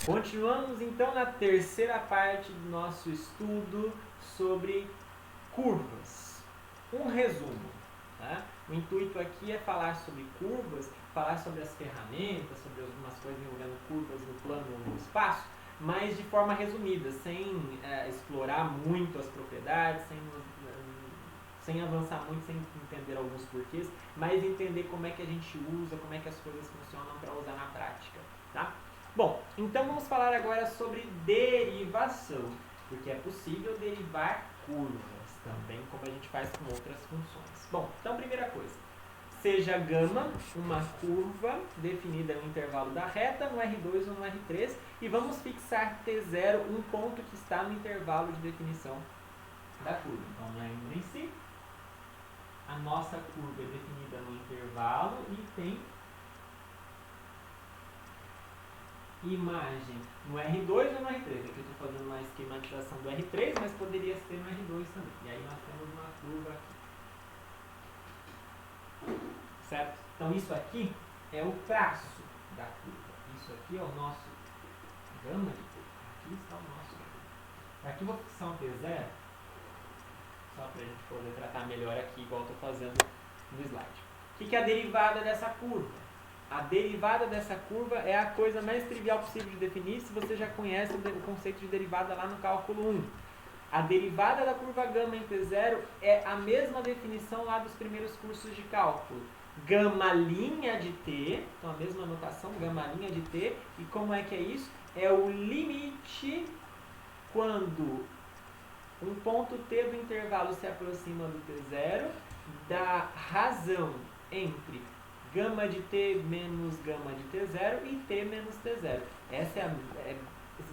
Continuamos então na terceira parte do nosso estudo sobre curvas. Um resumo. Tá? O intuito aqui é falar sobre curvas, falar sobre as ferramentas, sobre algumas coisas envolvendo curvas no plano ou no espaço, mas de forma resumida, sem explorar muito as propriedades, sem avançar muito, sem entender alguns porquês, mas entender como é que a gente usa, como é que as coisas funcionam para usar na prática. Tá? Bom, então vamos falar agora sobre derivação, porque é possível derivar curvas também, como a gente faz com outras funções. Bom, então primeira coisa, seja gama uma curva definida no intervalo da reta, no R2 ou no R3, e vamos fixar T0, um ponto que está no intervalo de definição da curva. Então, lembrem-se, a nossa curva é definida no intervalo e tem imagem no R2 ou no R3. Aqui eu estou fazendo uma esquematização do R3, mas poderia ser no R2 também. E aí nós temos uma curva aqui. Certo? Então isso aqui é o traço da curva. Isso aqui é o nosso gama de curva. Aqui está o nosso gama. Aqui eu vou fixar um T0, só para a gente poder tratar melhor aqui, igual eu estou fazendo no slide. O que é a derivada dessa curva? A derivada dessa curva é a coisa mais trivial possível de definir se você já conhece o conceito de derivada lá no cálculo 1. A derivada da curva gama em T0 é a mesma definição lá dos primeiros cursos de cálculo. Gama linha de T, então a mesma notação, gama linha de T. E como é que é isso? É o limite quando um ponto T do intervalo se aproxima do T0 da razão entre gama de T menos gama de T0 e T menos T0. Essa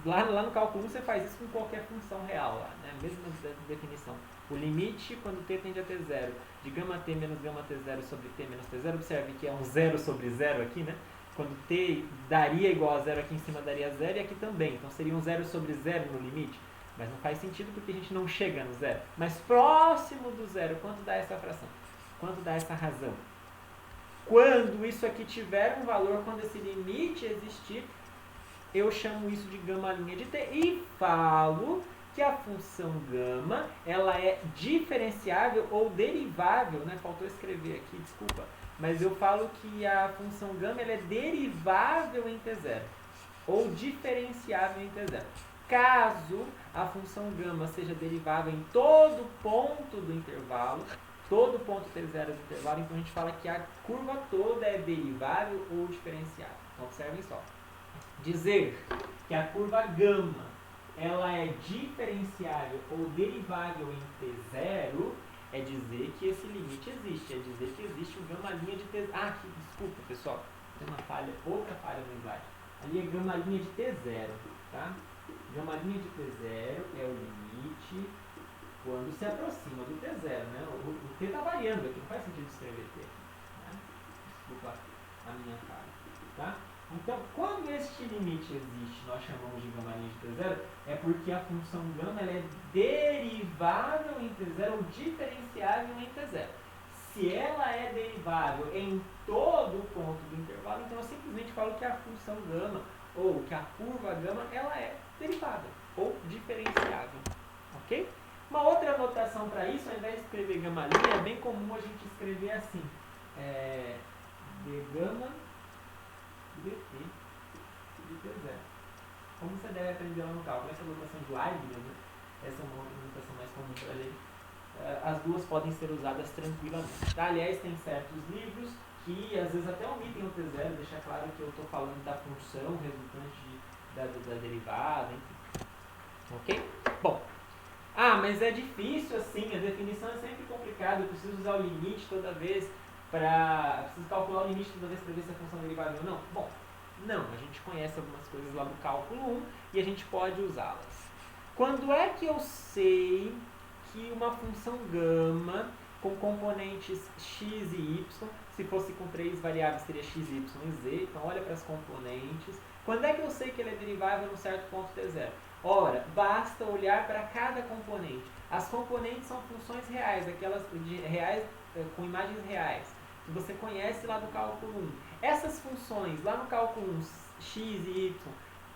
lá no cálculo 1 você faz isso com qualquer função real, lá, né? Mesma definição. O limite quando T tende a T0 de gama T menos gama T0 sobre T menos T0, observe que é um 0 sobre 0 aqui, né? Quando T daria igual a 0 aqui em cima daria 0 e aqui também. Então seria um 0 sobre 0 no limite. Mas não faz sentido porque a gente não chega no 0. Mas próximo do 0, quanto dá essa fração? Quanto dá essa razão? Quando isso aqui tiver um valor, quando esse limite existir, eu chamo isso de gama linha de T e falo que a função gama ela é diferenciável ou derivável, né? Faltou escrever aqui, desculpa. Mas eu falo que a função gama ela é derivável em T0 ou diferenciável em T0. Caso a função gama seja derivável em todo ponto do intervalo, todo ponto T0 do intervalo, então a gente fala que a curva toda é derivável ou diferenciável. Então observem só. Dizer que a curva gama ela é diferenciável ou derivável em T0 é dizer que esse limite existe, é dizer que existe um gama linha de T0. Ah, aqui, desculpa pessoal, tem uma falha, outra falha no slide. Ali é gama linha de T0, tá? Gama linha de T0 é o limite quando se aproxima do T0, né? O T está variando aqui, não faz sentido escrever T aqui, né? Desculpa a minha falha, tá? Então, quando este limite existe, nós chamamos de gama linha de T0, é porque a função gama ela é derivável em T0 ou diferenciável em T0. Se ela é derivável em todo o ponto do intervalo, então eu simplesmente falo que a função gama ou que a curva gama ela é derivada ou diferenciável, ok? Uma outra notação para isso, ao invés de escrever gama linha, é bem comum a gente escrever assim, de gama dt de T0. Como você deve aprender lá no cálculo? Essa notação de Leibniz, né? Essa é uma notação mais comum para ler. As duas podem ser usadas tranquilamente. Tá? Aliás, tem certos livros que às vezes até omitem o T0, deixa claro que eu estou falando da função resultante da derivada, enfim. Ok? Bom. Ah, mas é difícil assim, a definição é sempre complicada, eu preciso usar o limite toda vez preciso calcular o limite toda vez para ver se a função é derivável ou não. Bom, não, a gente conhece algumas coisas lá do cálculo 1 e a gente pode usá-las. Quando é que eu sei que uma função gama com componentes x e y, se fosse com 3 variáveis seria x, y e z, então olha para as componentes. Quando é que eu sei que ela é derivável num certo ponto T0? Ora, basta olhar para cada componente. As componentes são funções reais, aquelas reais com imagens reais, que você conhece lá do cálculo 1. Essas funções lá no cálculo 1, x e y,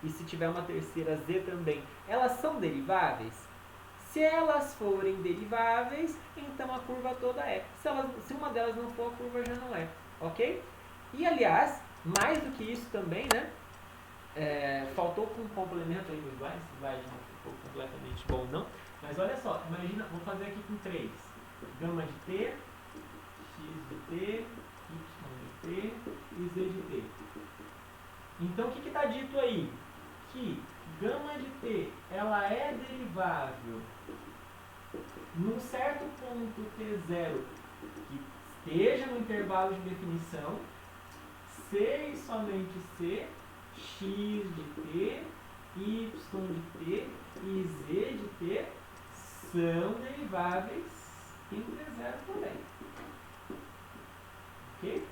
e se tiver uma terceira z também, elas são deriváveis? Se elas forem deriváveis, então a curva toda é. Se uma delas não for, a curva já não é. Ok? E, aliás, mais do que isso também, né? Faltou um complemento aí no slide. Esse slide não ficou completamente bom, não. Mas olha só, imagina, vou fazer aqui com 3. Gama de t, x de t, y de t e z de t. Então, o que está dito aí? Que gama de t, ela é derivável num certo ponto t0 que esteja no intervalo de definição, c e somente c, x de t, y de t e z de t são deriváveis em t0 também. Ok?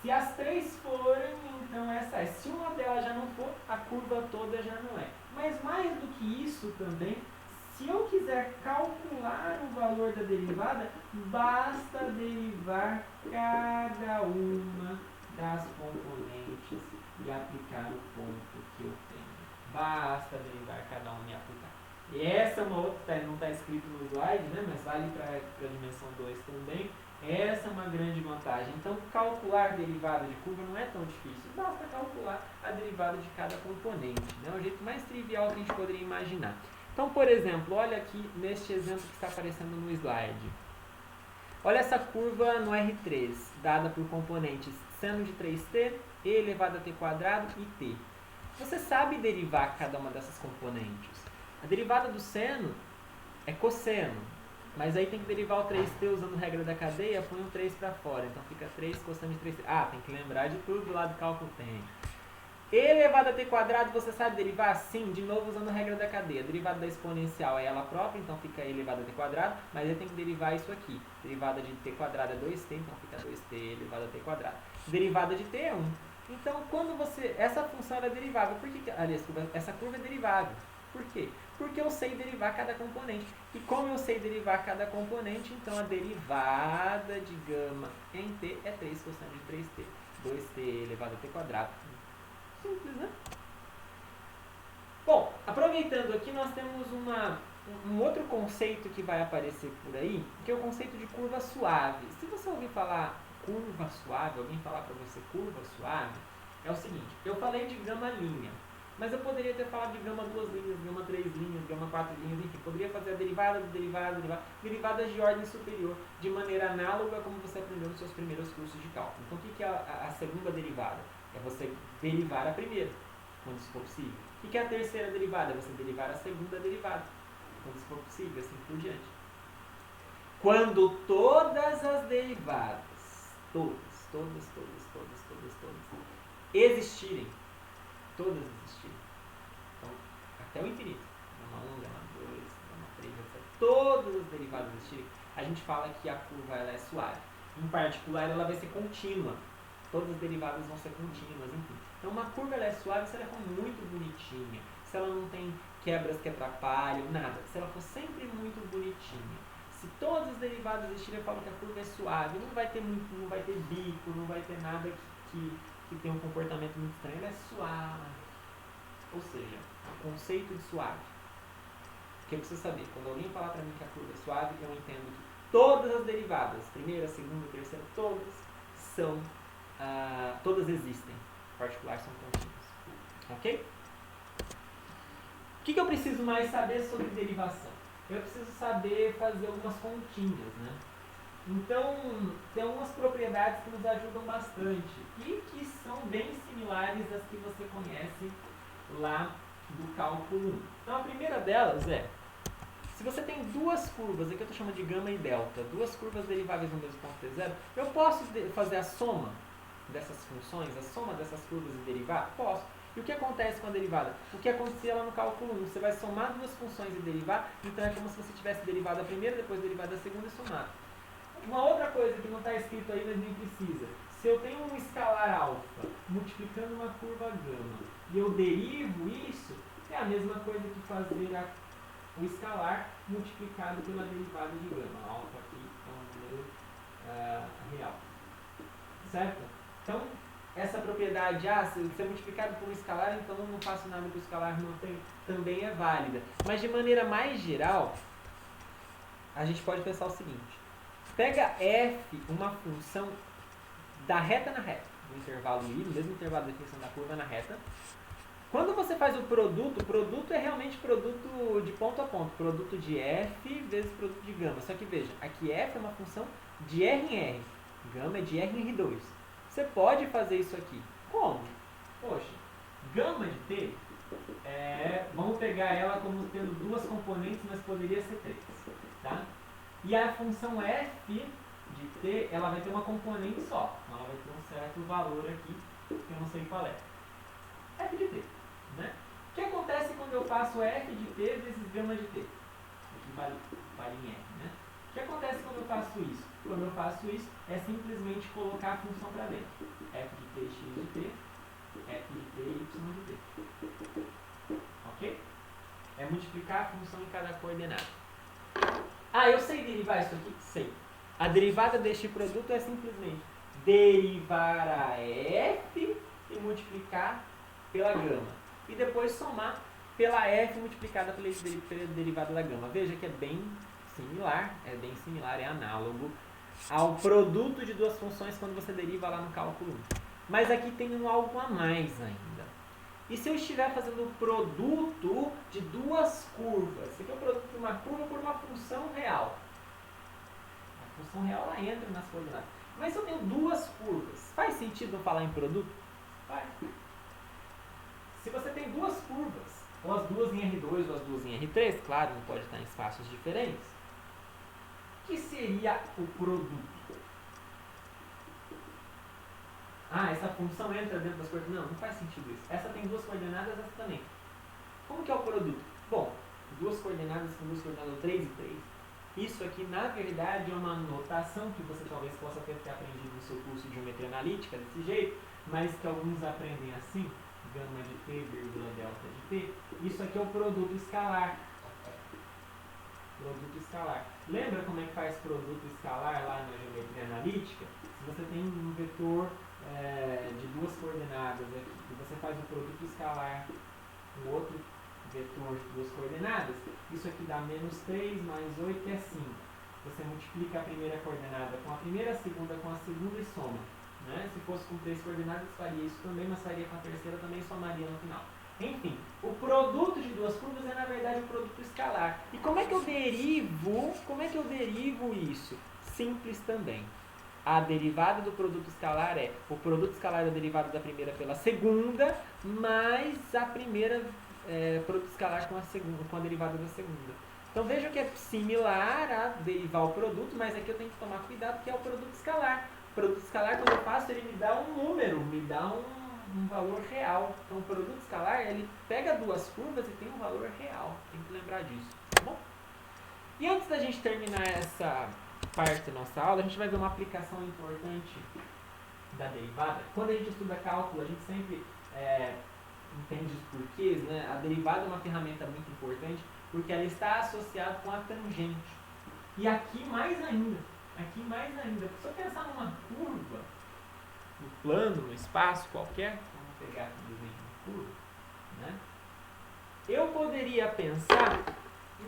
Se as três forem, então essa é. Se uma delas já não for, a curva toda já não é. Mas mais do que isso também, se eu quiser calcular o valor da derivada, basta derivar cada uma das componentes e aplicar o ponto que eu tenho. Basta derivar cada uma e aplicar. E essa é uma outra, não está escrito no slide, né, mas vale para a dimensão 2 também. Essa é uma grande vantagem. Então, calcular derivada de curva não é tão difícil. Basta calcular a derivada de cada componente. É o jeito mais trivial que a gente poderia imaginar. Então, por exemplo, olha aqui neste exemplo que está aparecendo no slide. Olha essa curva no R3, dada por componentes seno de 3t, e elevado a t quadrado e t. Você sabe derivar cada uma dessas componentes. A derivada do seno é cosseno. Mas aí tem que derivar o 3t usando a regra da cadeia, põe o 3 para fora. Então fica 3 cosseno de 3t. Ah, tem que lembrar de tudo lá do cálculo tem. E elevado a t quadrado, você sabe derivar? Sim, de novo usando a regra da cadeia. A derivada da exponencial é ela própria, então fica e elevado a t quadrado. Mas aí tem que derivar isso aqui. Derivada de t quadrado é 2t, então fica 2t elevado a t quadrado. Derivada de t é 1. Então, quando você... Essa função é derivável. Por que, aliás, essa curva é derivável? Por quê? Porque eu sei derivar cada componente. E como eu sei derivar cada componente, então a derivada de gama em t é 3 cosseno de 3t. 2t elevado a t quadrado. Simples, né? Bom, aproveitando aqui, nós temos um outro conceito que vai aparecer por aí, que é o conceito de curva suave. Se você ouvir falar curva suave, alguém falar para você curva suave, é o seguinte, eu falei de gama linha. Mas eu poderia ter falado de gama 2 linhas, gama 3 linhas, gama 4 linhas, enfim. Poderia fazer a derivada de derivadas de ordem superior, de maneira análoga como você aprendeu nos seus primeiros cursos de cálculo. Então, o que é a segunda derivada? É você derivar a primeira, quando isso for possível. O que é a terceira derivada? É você derivar a segunda derivada, quando isso for possível, assim por diante. Quando todas as derivadas, todas, existirem, todas existirem. Então, até o infinito. Gama 1, gama 2, gama 3, etc. Todas as derivadas existirem, a gente fala que a curva ela é suave. Em particular, ela vai ser contínua. Todas as derivadas vão ser contínuas, enfim. Então, uma curva ela é suave se ela for muito bonitinha. Se ela não tem quebras que atrapalham, nada. Se ela for sempre muito bonitinha. Se todas as derivadas existirem, eu falo que a curva é suave. Não vai ter bico, não vai ter nada que tem um comportamento muito estranho. Ela é suave. Ou seja, o conceito de suave. O que eu preciso saber? Quando alguém falar para mim que a curva é suave, eu entendo que todas as derivadas, primeira, segunda, terceira, todas existem. Em particular, são contínuas. Ok? O que eu preciso mais saber sobre derivação? Eu preciso saber fazer algumas continhas, né? Então, tem algumas propriedades que nos ajudam bastante e que são bem similares às que você conhece lá do cálculo 1. Então, a primeira delas é, se você tem duas curvas, aqui eu estou chamando de gama e delta, duas curvas deriváveis no mesmo ponto t0, eu posso fazer a soma dessas funções, a soma dessas curvas e derivar? Posso. E o que acontece com a derivada? O que acontecia lá no cálculo 1, você vai somar duas funções e derivar, então é como se você tivesse derivado a primeira, depois derivado a segunda e somado. Uma outra coisa que não está escrito aí, mas nem precisa. Se eu tenho um escalar alfa multiplicando uma curva gama e eu derivo isso, é a mesma coisa que fazer o escalar multiplicado pela derivada de gama. Alfa aqui é um número real. Certo? Então, essa propriedade, se é multiplicado por um escalar, então eu não faço nada que o escalar não tem, também é válida. Mas de maneira mais geral, a gente pode pensar o seguinte. Pega f, uma função da reta na reta, no intervalo i, no mesmo intervalo de definição da curva na reta. Quando você faz o produto é realmente produto de ponto a ponto, produto de f vezes produto de gama. Só que veja, aqui f é uma função de r em r, gama é de r em r2. Você pode fazer isso aqui. Como? Poxa, gama de t, vamos pegar ela como tendo duas componentes, mas poderia ser três. Tá? E a função f de t, ela vai ter uma componente só. Então ela vai ter um certo valor aqui, que eu não sei qual é. F de t. Né? O que acontece quando eu faço f de t vezes gama de t? Aqui vale em r. Né? O que acontece quando eu faço isso? Quando eu faço isso, é simplesmente colocar a função para dentro. F de t, x de t, f de t, y de t. Ok? É multiplicar a função em cada coordenada. Eu sei derivar isso aqui? Sei. A derivada deste produto é simplesmente derivar a f e multiplicar pela gama. E depois somar pela f multiplicada pela derivada da gama. Veja que é bem similar, é análogo ao produto de duas funções quando você deriva lá no cálculo 1. Mas aqui tem algo a mais ainda. E se eu estiver fazendo o produto de duas curvas? Esse aqui é o produto de uma curva por uma função real. A função real ela entra nas coordenadas. Mas se eu tenho duas curvas, faz sentido eu falar em produto? Faz. Se você tem duas curvas, ou as duas em R2 ou as duas em R3, claro, não pode estar em espaços diferentes, o que seria o produto? Essa função entra dentro das coordenadas? Não faz sentido isso. Essa tem duas coordenadas, essa também. Como que é o produto? Bom, duas coordenadas com duas coordenadas 3 e 3. Isso aqui, na verdade, é uma notação que você talvez possa ter aprendido no seu curso de geometria analítica, desse jeito, mas que alguns aprendem assim, gama de t, vírgula delta de t. Isso aqui é o produto escalar. Produto escalar. Lembra como é que faz produto escalar lá na geometria analítica? Se você tem um vetor de duas coordenadas aqui, e você faz o produto escalar com outro vetor de duas coordenadas, isso aqui dá menos 3 mais 8 é 5. Você multiplica a primeira coordenada com a primeira, a segunda com a segunda e soma. Né? Se fosse com 3 coordenadas, faria isso também, mas faria com a terceira também e somaria no final. Enfim, o produto de duas curvas é na verdade o produto escalar. E como é que eu derivo isso? Simples também. A derivada do produto escalar é o produto escalar da derivada da primeira pela segunda, mais a primeira produto escalar com a derivada da segunda. Então vejam que é similar a derivar o produto, mas aqui eu tenho que tomar cuidado que é o produto escalar. O produto escalar, quando eu faço, ele me dá um número, me dá um valor real. Então o produto escalar, ele pega duas curvas e tem um valor real. Tem que lembrar disso, tá bom? E antes da gente terminar essa parte da nossa aula, a gente vai ver uma aplicação importante da derivada. Quando a gente estuda cálculo, a gente sempre entende os porquês, né? A derivada é uma ferramenta muito importante porque ela está associada com a tangente. E aqui mais ainda. Se eu pensar numa curva, no plano, no espaço qualquer, vamos pegar aqui o desenho de uma curva, né? Eu poderia pensar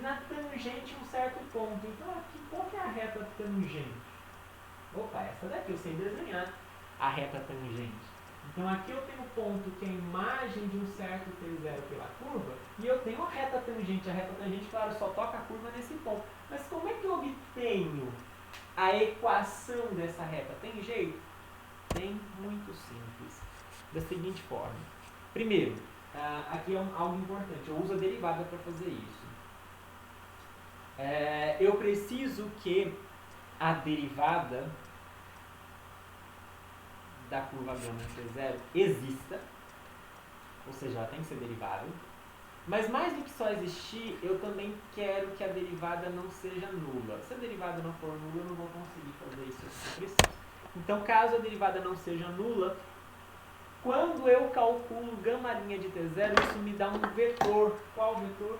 na tangente em um certo ponto. Então aqui, qual que é a reta tangente? Opa, essa daqui eu sei desenhar a reta tangente. Então aqui eu tenho um ponto que é a imagem de um certo T0 pela curva, e eu tenho a reta tangente. A reta tangente, claro, só toca a curva nesse ponto. Mas como é que eu obtenho a equação dessa reta? Tem jeito? Tem, muito simples. Da seguinte forma. Primeiro, aqui é algo importante. Eu uso a derivada para fazer isso. Eu preciso que a derivada da curva gama T0 exista, ou seja, ela tem que ser derivada, mas mais do que só existir, eu também quero que a derivada não seja nula. Se a derivada não for nula, eu não vou conseguir fazer isso que eu preciso. Então, caso a derivada não seja nula, quando eu calculo gama' de T0, isso me dá um vetor. Qual vetor?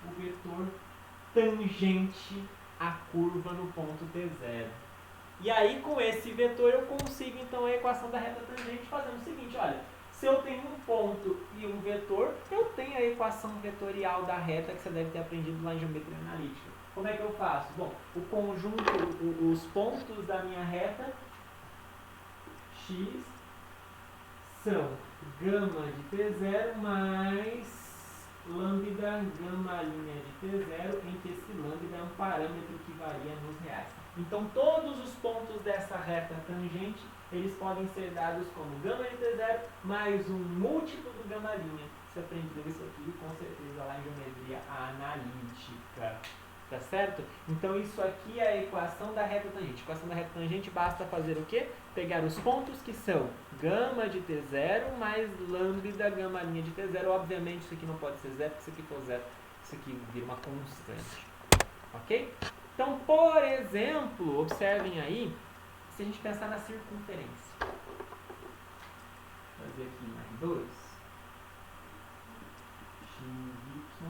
O vetor tangente à curva no ponto T0. E aí, com esse vetor, eu consigo, então, a equação da reta tangente fazendo o seguinte, olha, se eu tenho um ponto e um vetor, eu tenho a equação vetorial da reta que você deve ter aprendido lá em geometria analítica. Como é que eu faço? Bom, o conjunto, os pontos da minha reta, x, são gama de T0 mais lambda gama linha de T0, em que esse lambda é um parâmetro que varia nos reais. Então, todos os pontos dessa reta tangente, eles podem ser dados como gama de T0 mais um múltiplo do gama linha. Você aprendeu isso aqui, com certeza, lá em geometria analítica. Tá certo? Então, isso aqui é a equação da reta tangente. A equação da reta tangente basta fazer o quê? Pegar os pontos que são gama de T0 mais lambda gama linha de T0. Obviamente, isso aqui não pode ser zero, porque se aqui for zero, isso aqui vira uma constante. Ok? Então, por exemplo, observem aí, se a gente pensar na circunferência. Vou fazer aqui mais 2. X, Y,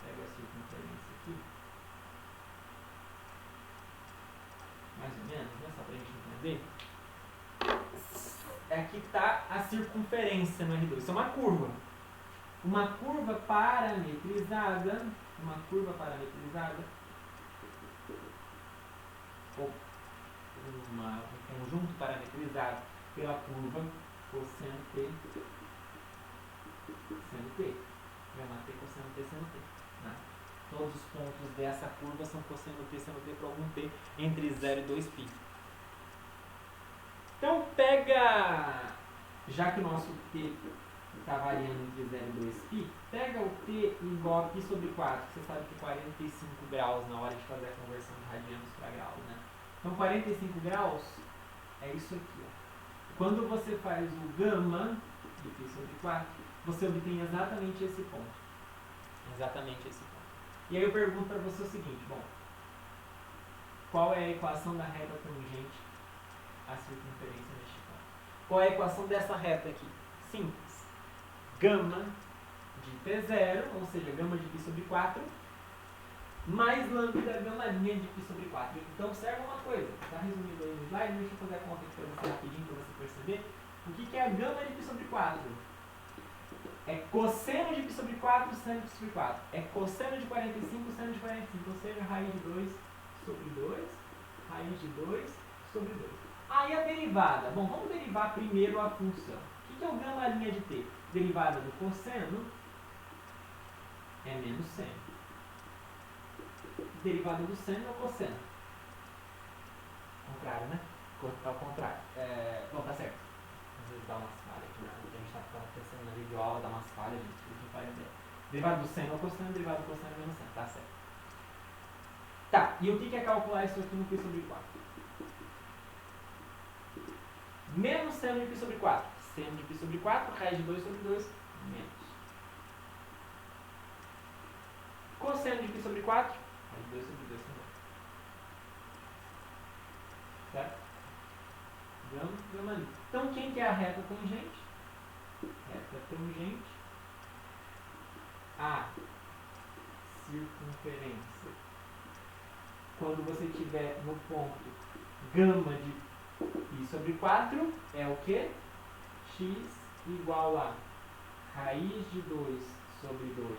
pega a circunferência aqui. Mais ou menos, né? Só para a gente entender. Aqui está a circunferência no R2. Isso é uma curva. Uma curva parametrizada. Ou um conjunto parametrizado pela curva cosseno T seno T. Gama T cosseno T seno T. Né? Todos os pontos dessa curva são cosseno T seno T para algum T entre 0 e 2π. Então pega, já que o nosso T está variando entre 0 e 2π, pega o T igual a π sobre 4. Você sabe que 45 graus na hora de fazer a conversão de radianos para graus, né? Então 45 graus é isso aqui, ó. Quando você faz o gama de π sobre 4, você obtém exatamente esse ponto. Exatamente esse ponto. E aí eu pergunto para você o seguinte, bom, qual é a equação da reta tangente à circunferência neste ponto? Qual é a equação dessa reta aqui? Simples. Gama de T0, ou seja, gama de π sobre 4, mais lambda gama linha de π sobre 4. Então, observa uma coisa. Está resumido aí no slide, deixa eu fazer a conta aqui para você rapidinho, para você perceber. O que é a gama de π sobre 4? É cosseno de π sobre 4, seno de π sobre 4. É cosseno de 45, seno de 45. Ou seja, raiz de 2 sobre 2, raiz de 2 sobre 2. Aí a derivada. Bom, vamos derivar primeiro a função. O que é o gama linha de t? Derivada do cosseno é menos seno. Derivada do seno é o cosseno. Contrário, né? Ao contrário. Bom, tá certo. Às vezes dá umas falhas aqui, né? A gente está pensando na videoaula, dá umas falhas, a gente não faz ideia. Derivada do seno é o cosseno, derivada do cosseno é menos seno. Tá certo. Tá, e o que é calcular isso aqui no π sobre 4? Menos seno de π sobre 4. Seno de π sobre 4, raiz de 2 sobre 2, menos. Cosseno de π sobre 4, raiz de 2 sobre 2 também. Certo? Gama ali. Então, quem que é a reta tangente? Reta tangente a circunferência. Quando você tiver no ponto gama de π sobre 4, é o que? X igual a raiz de 2 sobre 2,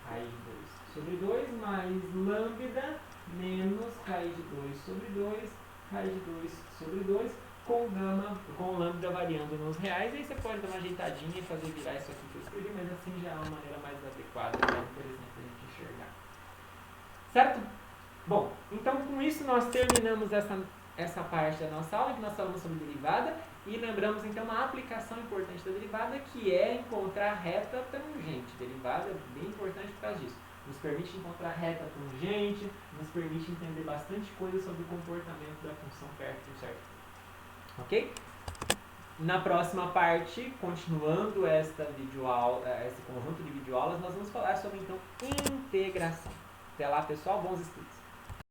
raiz de 2 sobre 2, mais lambda menos raiz de 2 sobre 2, raiz de 2 sobre 2, com lambda variando nos reais. Aí você pode dar uma ajeitadinha e fazer virar isso aqui que eu escrevi, mas assim já é uma maneira mais adequada, mais interessante para a gente enxergar. Certo? Bom, então com isso nós terminamos essa parte da nossa aula, que nós falamos sobre derivada, e lembramos então uma aplicação importante da derivada, que é encontrar reta tangente. Derivada é bem importante por causa disso. Nos permite encontrar reta tangente, nos permite entender bastante coisa sobre o comportamento da função perto de um certo ponto. Ok? Na próxima parte, continuando esta videoaula, esse conjunto de videoaulas, nós vamos falar sobre então integração. Até lá, pessoal, bons estudos!